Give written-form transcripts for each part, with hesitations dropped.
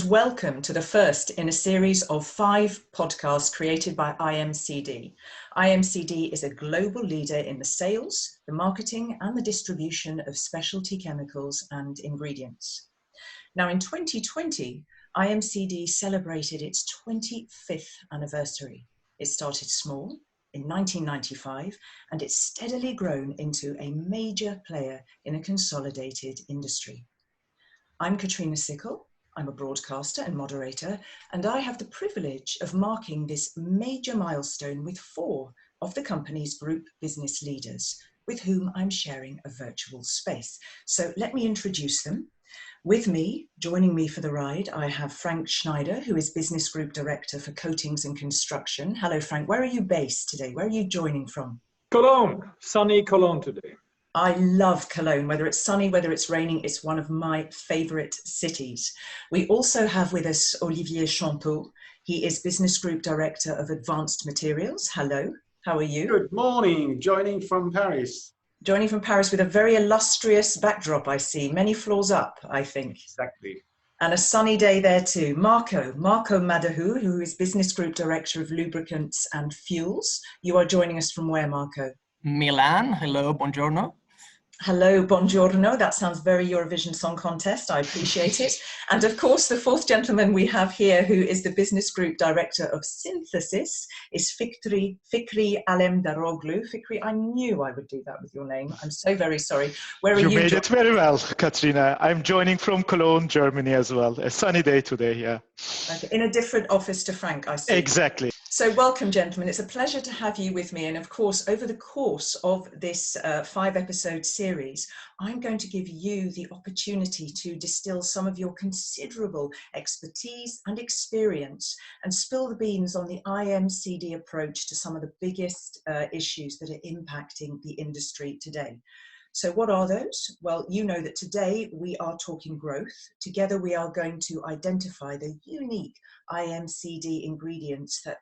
and welcome to the first in a series of 5 podcasts created by IMCD. IMCD is a global leader in the sales, the marketing and the distribution of specialty chemicals and ingredients. Now in 2020, IMCD celebrated its 25th anniversary. It started small in 1995 and it's steadily grown into a major player in a consolidated industry. I'm Katrina Sickle. I'm a broadcaster and moderator, and I have the privilege of marking this major milestone with 4 of the company's group business leaders, with whom I'm sharing a virtual space. So let me introduce them. With me, joining me for the ride, I have Frank Schneider, who is Business Group Director for Coatings and Construction. Hello, Frank. Where are you based today? Where are you joining from? Cologne, sunny Cologne today. I love Cologne, whether it's sunny, whether it's raining, it's one of my favorite cities. We also have with us Olivier Champeau. He is Business Group Director of Advanced Materials. Hello, how are you? Good morning, joining from Paris. Joining from Paris with a very illustrious backdrop, I see. Many floors up, I think. Exactly. And a sunny day there too. Marco Madahu, who is Business Group Director of Lubricants and Fuels. You are joining us from where, Marco? Milan. Hello, buongiorno. Hello, buongiorno. That sounds very Eurovision Song Contest. I appreciate it. And of course, the 4th gentleman we have here, who is the Business Group Director of Synthesis, is Fikri Alemdaroglu. Fikri, I knew I would do that with your name. I'm so very sorry. Where are you? You made it very well, Katrina. I'm joining from Cologne, Germany as well. A sunny day today, yeah. Okay. In a different office to Frank, I see. Exactly. So welcome, gentlemen. It's a pleasure to have you with me. And of course, over the course of this 5-episode series, I'm going to give you the opportunity to distill some of your considerable expertise and experience and spill the beans on the IMCD approach to some of the biggest issues that are impacting the industry today. So what are those? Well, you know that today we are talking growth. Together we are going to identify the unique IMCD ingredients that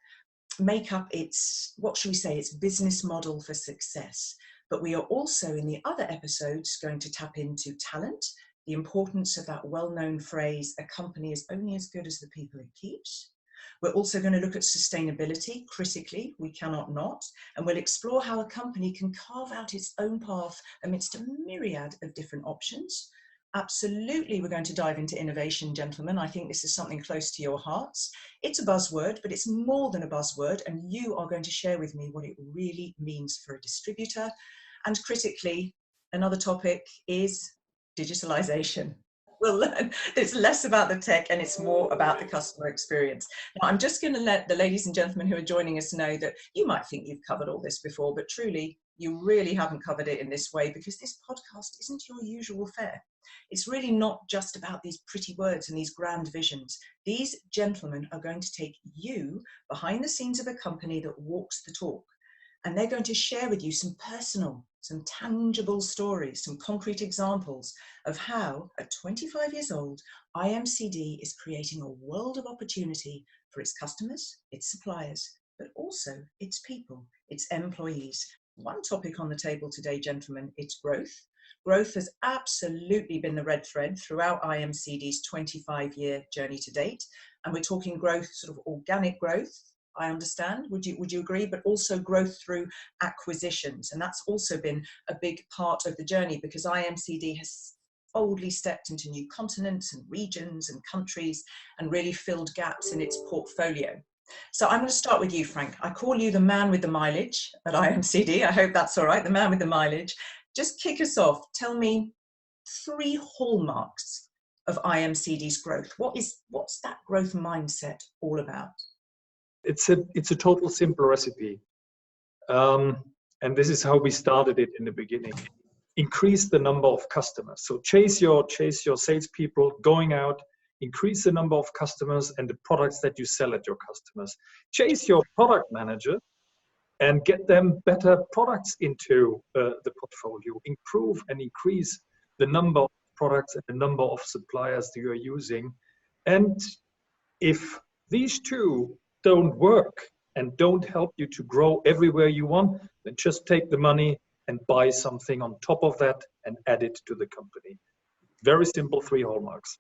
make up its, what should we say, its business model for success. But we are also in the other episodes going to tap into talent, the importance of that well-known phrase, a company is only as good as the people it keeps. We're also going to look at sustainability critically, we cannot not, and we'll explore how a company can carve out its own path amidst a myriad of different options. Absolutely, we're going to dive into innovation, gentlemen. I think this is something close to your hearts. It's a buzzword, but it's more than a buzzword, and you are going to share with me what it really means for a distributor. And critically, another topic is digitalization. We'll learn it's less about the tech and it's more about the customer experience. Now, I'm just going to let the ladies and gentlemen who are joining us know that you might think you've covered all this before, but truly, you really haven't covered it in this way because this podcast isn't your usual fare. It's really not just about these pretty words and these grand visions. These gentlemen are going to take you behind the scenes of a company that walks the talk. And they're going to share with you some personal, some tangible stories, some concrete examples of how, at 25 years old, IMCD is creating a world of opportunity for its customers, its suppliers, but also its people, its employees. One topic on the table today, gentlemen, it's growth. Growth has absolutely been the red thread throughout IMCD's 25-year journey to date. And we're talking growth, sort of organic growth, I understand. Would you agree? But also growth through acquisitions. And that's also been a big part of the journey because IMCD has boldly stepped into new continents and regions and countries and really filled gaps in its portfolio. So I'm going to start with you, Frank. I call you the man with the mileage at IMCD. I hope that's all right, the man with the mileage. Just kick us off. Tell me 3 hallmarks of IMCD's growth. What's that growth mindset all about? It's a total simple recipe. And this is how we started it in the beginning. Increase the number of customers. So chase your salespeople going out, increase the number of customers and the products that you sell at your customers. Chase your product manager and get them better products into the portfolio. Improve and increase the number of products and the number of suppliers that you are using. And if these 2 don't work and don't help you to grow everywhere you want, then just take the money and buy something on top of that and add it to the company. Very simple 3 hallmarks.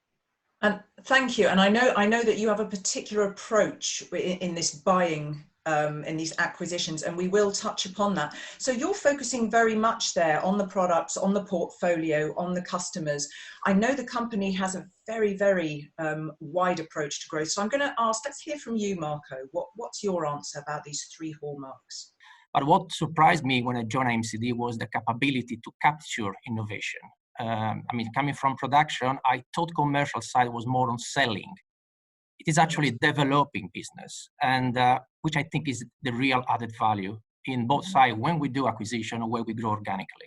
And thank you. And I know that you have a particular approach in this buying, in these acquisitions, and we will touch upon that. So you're focusing very much there on the products, on the portfolio, on the customers. I know the company has a very, very wide approach to growth. So I'm going to ask, let's hear from you, Marco. What's your answer about these 3 hallmarks? But what surprised me when I joined Imcd was the capability to capture innovation. I mean, coming from production, I thought commercial side was more on selling. It is actually developing business, and which I think is the real added value in both sides when we do acquisition or when we grow organically.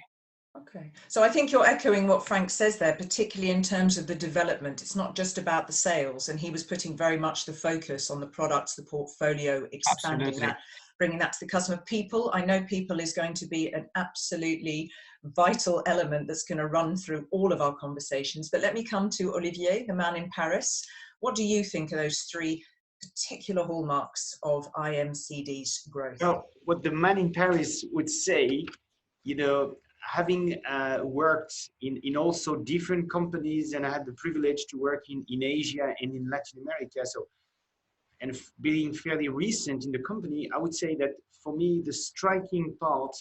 Okay, so I think you're echoing what Frank says there, particularly in terms of the development. It's not just about the sales, and he was putting very much the focus on the products, the portfolio, expanding Absolutely. that, bringing that to the customer. People, I know people is going to be an absolutely vital element that's going to run through all of our conversations. But let me come to Olivier, the man in Paris. What do you think of those 3 particular hallmarks of IMCD's growth? Well, what the man in Paris would say, you know, having worked in also different companies, and I had the privilege to work in Asia and in Latin America. So, and being fairly recent in the company, I would say that for me, the striking part,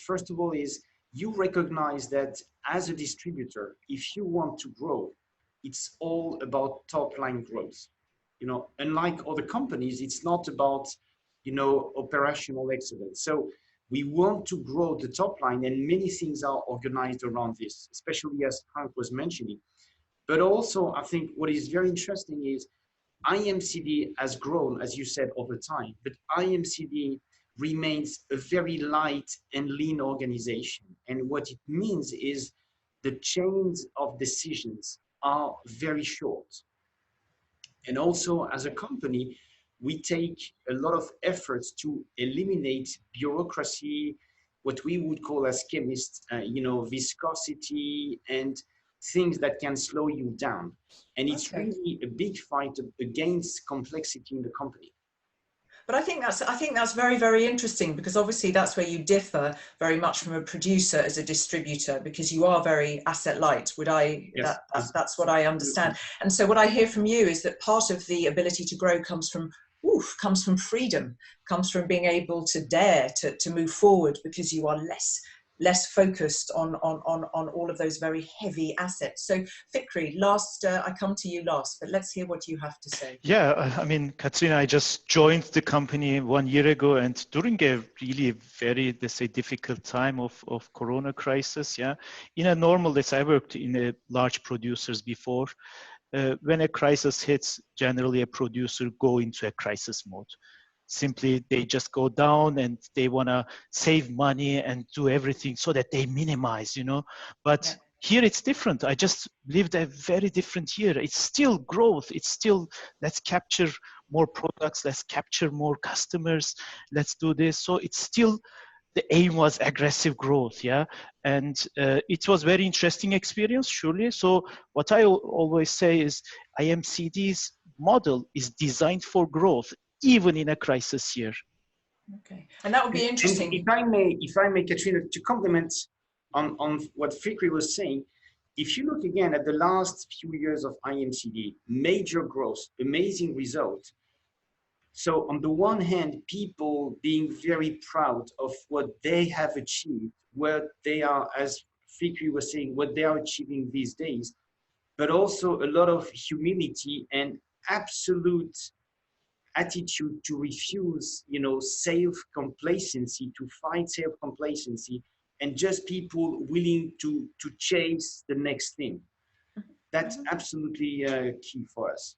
first of all, is you recognize that as a distributor, if you want to grow, it's all about top line growth. You know, unlike other companies, it's not about, you know, operational excellence. So we want to grow the top line, and many things are organized around this, especially as Frank was mentioning. But also, I think what is very interesting is IMCD has grown, as you said, over time, but IMCD remains a very light and lean organization. And what it means is the chains of decisions are very short. And also, as a company, we take a lot of efforts to eliminate bureaucracy, what we would call as chemists, you know, viscosity and things that can slow you down. And it's really a big fight against complexity in the company. But I think that's very, very interesting, because obviously that's where you differ very much from a producer as a distributor, because you are very asset light. Yes. That's what I understand. And so what I hear from you is that part of the ability to grow comes from freedom, comes from being able to dare to move forward, because you are less focused on all of those very heavy assets. So Fikri, I come to you last, but let's hear what you have to say. Yeah, I mean, Katrina, I just joined the company 1 year ago, and during a really very, let's say, difficult time of Corona crisis, yeah. In a normal, I worked in a large producers before. When a crisis hits, generally a producer go into a crisis mode. Simply, they just go down and they want to save money and do everything so that they minimize, you know. But here it's different. I just lived a very different year. It's still growth. It's still, let's capture more products, let's capture more customers, let's do this. So it's still, the aim was aggressive growth, yeah. And it was very interesting experience, surely. So what I always say is IMCD's model is designed for growth, even in a crisis year. Okay, and that would be interesting. And if I may, Katrina, to complement on what Fikri was saying, if you look again at the last few years of IMCD, major growth, amazing result. So on the one hand, people being very proud of what they have achieved, where they are, as Fikri was saying, what they are achieving these days, but also a lot of humility and absolute attitude to refuse, you know, self-complacency, to fight self-complacency, and just people willing to chase the next thing. That's absolutely key for us.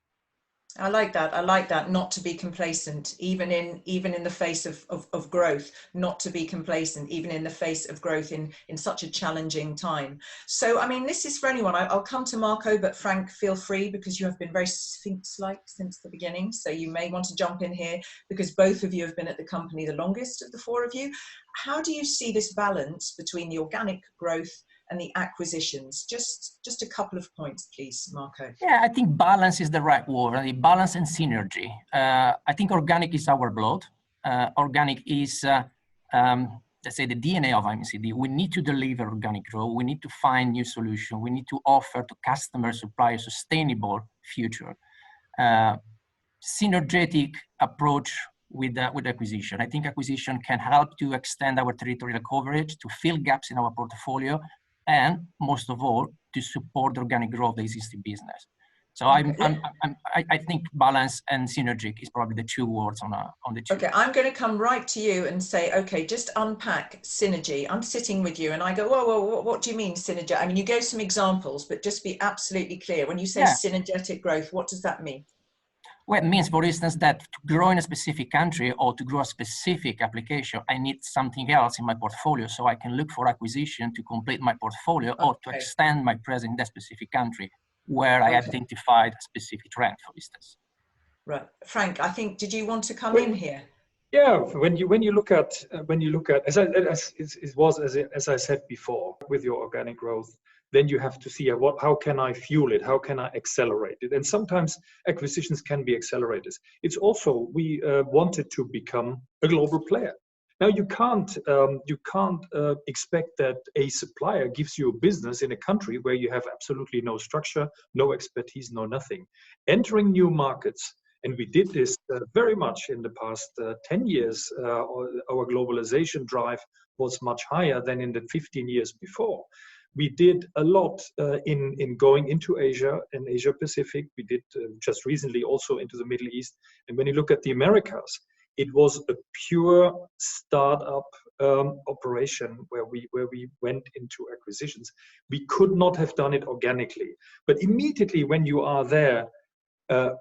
I like that, not to be complacent, even in the face of growth, not to be complacent, even in the face of growth in such a challenging time. So, I mean, this is for anyone. I'll come to Marco, but Frank, feel free, because you have been very Sphinx-like since the beginning. So you may want to jump in here, because both of you have been at the company the longest of the 4 of you. How do you see this balance between the organic growth and the acquisitions? Just a couple of points, please, Marco. Yeah, I think balance is the right word. Balance and synergy. I think organic is our blood. Organic is let's say, the DNA of IMCD. We need to deliver organic growth. We need to find new solutions. We need to offer to customers, suppliers, sustainable future. Synergetic approach with acquisition. I think acquisition can help to extend our territorial coverage, to fill gaps in our portfolio, and most of all, to support the organic growth of the existing business. So I think balance and synergic is probably the two words on the two. Okay, I'm going to come right to you and say, okay, just unpack synergy. I'm sitting with you and I go, whoa, what do you mean synergy? I mean, you gave some examples, but just be absolutely clear. When you say synergetic growth, what does that mean? Well, it means, for instance, that to grow in a specific country or to grow a specific application, I need something else in my portfolio, so I can look for acquisition to complete my portfolio or to extend my presence in that specific country where I identified a specific trend, for instance. Right, Frank. I think, did you want to come in here? Yeah, when you look at as I said before, with your organic growth, then you have to see how can I fuel it? How can I accelerate it? And sometimes acquisitions can be accelerators. It's also, we wanted to become a global player. Now you can't expect that a supplier gives you a business in a country where you have absolutely no structure, no expertise, no nothing. Entering new markets, and we did this very much in the past 10 years. Our globalization drive was much higher than in the 15 years before. We did a lot in going into Asia and Asia Pacific. We did just recently also into the Middle East. And when you look at the Americas, it was a pure startup operation where we went into acquisitions. We could not have done it organically. But immediately when you are there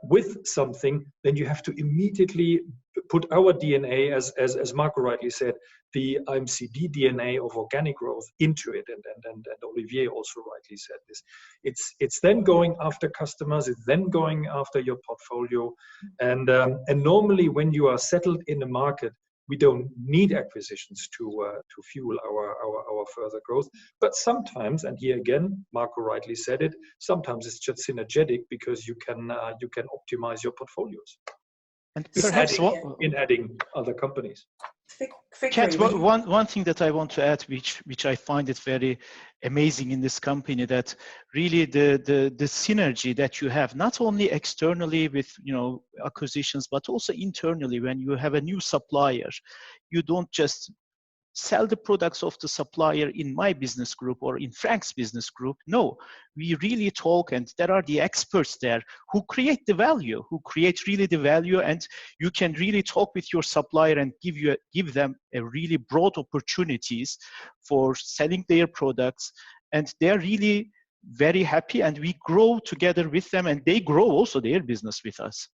with something, then you have to immediately put our DNA, as Marco rightly said, the IMCD DNA of organic growth into it, and Olivier also rightly said this. It's then going after customers, it's then going after your portfolio, and normally when you are settled in the market, we don't need acquisitions to fuel our further growth. But sometimes, and here again, Marco rightly said it, sometimes it's just synergetic because you can optimize your portfolios. And perhaps in adding other companies. Kat, one thing that I want to add, which I find it very amazing in this company, that really the synergy that you have, not only externally with acquisitions, but also internally. When you have a new supplier, you don't just sell the products of the supplier in my business group or in Frank's business group. No, we really talk, and there are the experts there who create the value, who create really the value, and you can really talk with your supplier and give them a really broad opportunities for selling their products, and they're really very happy, and we grow together with them, and they grow also their business with us.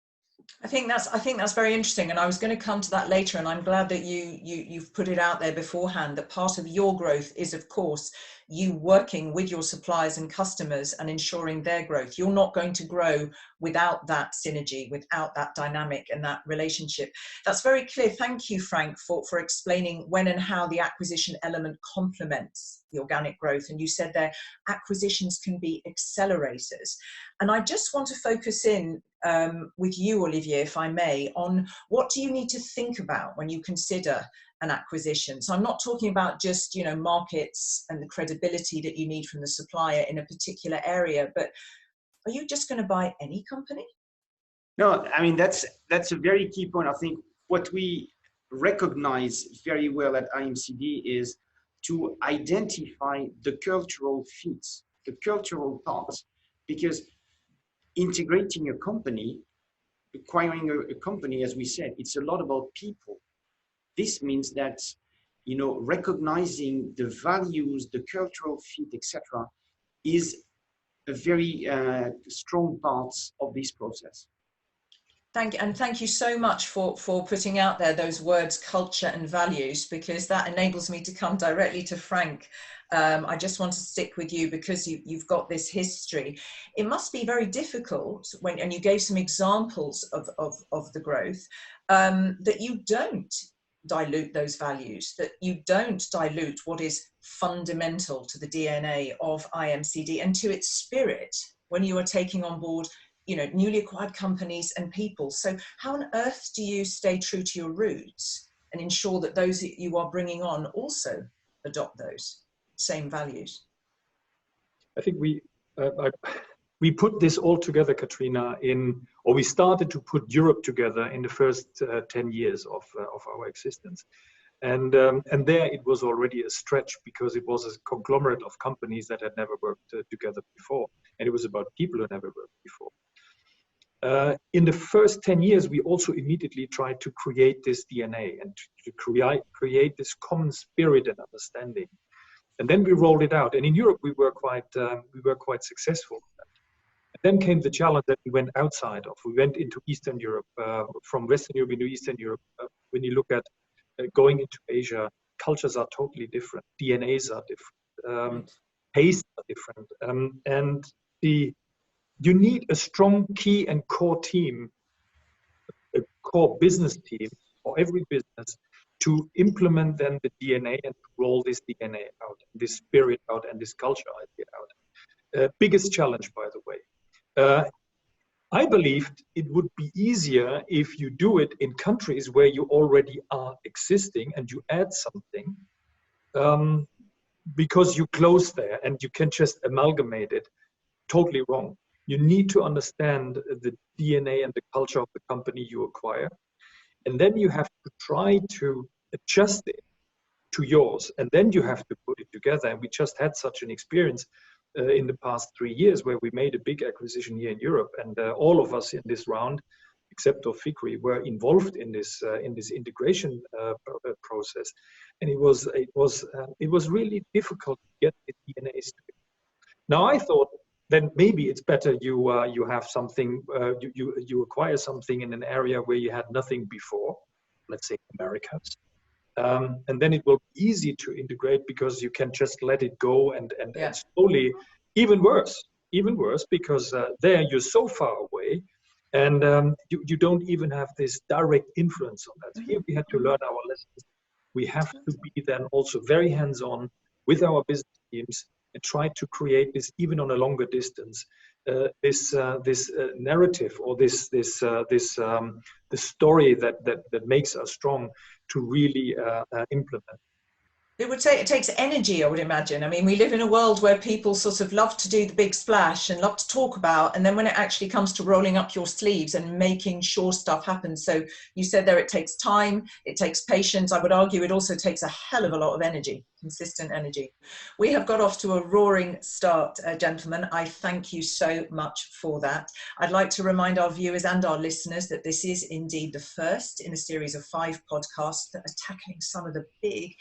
I think that's very interesting, and I was going to come to that later, and I'm glad that you've put it out there beforehand, that part of your growth is, of course, you working with your suppliers and customers and ensuring their growth. You're not going to grow without that synergy, without that dynamic and that relationship. That's very clear. Thank you, Frank, for explaining when and how the acquisition element complements the organic growth. And you said there, acquisitions can be accelerators. And I just want to focus in with you, Olivier, if I may, on what do you need to think about when you consider an acquisition. So I'm not talking about just, markets and the credibility that you need from the supplier in a particular area, but are you just going to buy any company? No, I mean, that's a very key point. I think what we recognize very well at IMCD is to identify the cultural fits, the cultural parts, because integrating a company, acquiring a company, as we said, it's a lot about people. This means that, recognizing the values, the cultural fit, etc., is a very strong part of this process. Thank you so much for putting out there those words, culture and values, because that enables me to come directly to Frank. I just want to stick with you because you've got this history. It must be very difficult and you gave some examples of the growth, that you don't dilute those values, that you don't dilute what is fundamental to the DNA of IMCD and to its spirit when you are taking on board newly acquired companies and people. So how on earth do you stay true to your roots and ensure that those that you are bringing on also adopt those same values? I think we put this all together, Katrina, or we started to put Europe together in the first 10 years of our existence. And there it was already a stretch because it was a conglomerate of companies that had never worked together before. And it was about people who never worked before. In the first 10 years, we also immediately tried to create this DNA and to create this common spirit and understanding. And then we rolled it out. And in Europe, we were quite successful. And then came the challenge that we went outside of. We went into Eastern Europe, from Western Europe into Eastern Europe. When you look at going into Asia, cultures are totally different. DNAs are different. Tastes are different. And you need a strong key and core team, a core business team for every business to implement then the DNA and roll this DNA out, this spirit out, and this culture idea out. Biggest challenge, by the way. I believed it would be easier if you do it in countries where you already are existing and you add something, because you close there and you can just amalgamate it. Totally wrong. You need to understand the DNA and the culture of the company you acquire. And then you have to try to adjust it to yours. And then you have to put it together. And we just had such an experience in the past 3 years where we made a big acquisition here in Europe. And all of us in this round, except of Fikri, were involved in this integration process. And it was really difficult to get the DNAs together. Now I thought, then maybe it's better you have something, you acquire something in an area where you had nothing before, let's say Americas, and then it will be easy to integrate because you can just let it go and slowly, even worse because there you're so far away, and you don't even have this direct influence on that. Here we had to learn our lessons. We have to be then also very hands-on with our business teams and try to create this, even on a longer distance, this narrative or this the story that makes us strong to really implement. It would say it takes energy, I would imagine. I mean, we live in a world where people sort of love to do the big splash and love to talk about, and then when it actually comes to rolling up your sleeves and making sure stuff happens. So you said there, it takes time, it takes patience. I would argue it also takes a hell of a lot of energy, consistent energy. We have got off to a roaring start, gentlemen. I thank you so much for that. I'd like to remind our viewers and our listeners that this is indeed the first in a series of 5 podcasts that are tackling some of the big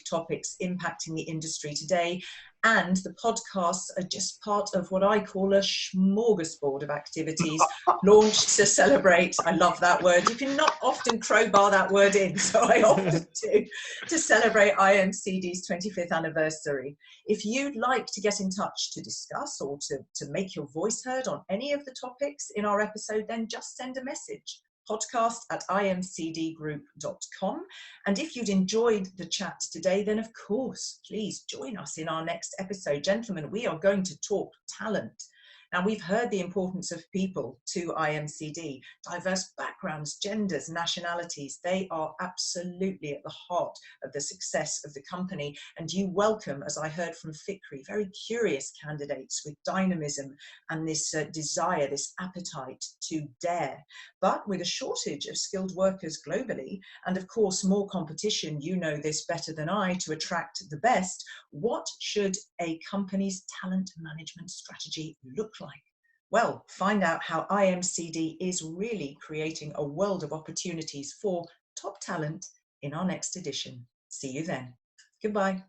topics impacting the industry today. And the podcasts are just part of what I call a smorgasbord of activities launched to celebrate, I love that word, you can not often crowbar that word in, so I often do, to celebrate IMCD's 25th anniversary. If you'd like to get in touch to discuss or to make your voice heard on any of the topics in our episode, then just send a message. podcast@imcdgroup.com. And if you'd enjoyed the chat today, then of course, please join us in our next episode. Gentlemen, we are going to talk talent. Now, we've heard the importance of people to IMCD, diverse backgrounds, genders, nationalities. They are absolutely at the heart of the success of the company. And you welcome, as I heard from Fikri, very curious candidates with dynamism and this desire, this appetite to dare. But with a shortage of skilled workers globally, and of course, more competition, you know this better than I, to attract the best, what should a company's talent management strategy look like? Well, find out how IMCD is really creating a world of opportunities for top talent in our next edition. See you then. Goodbye.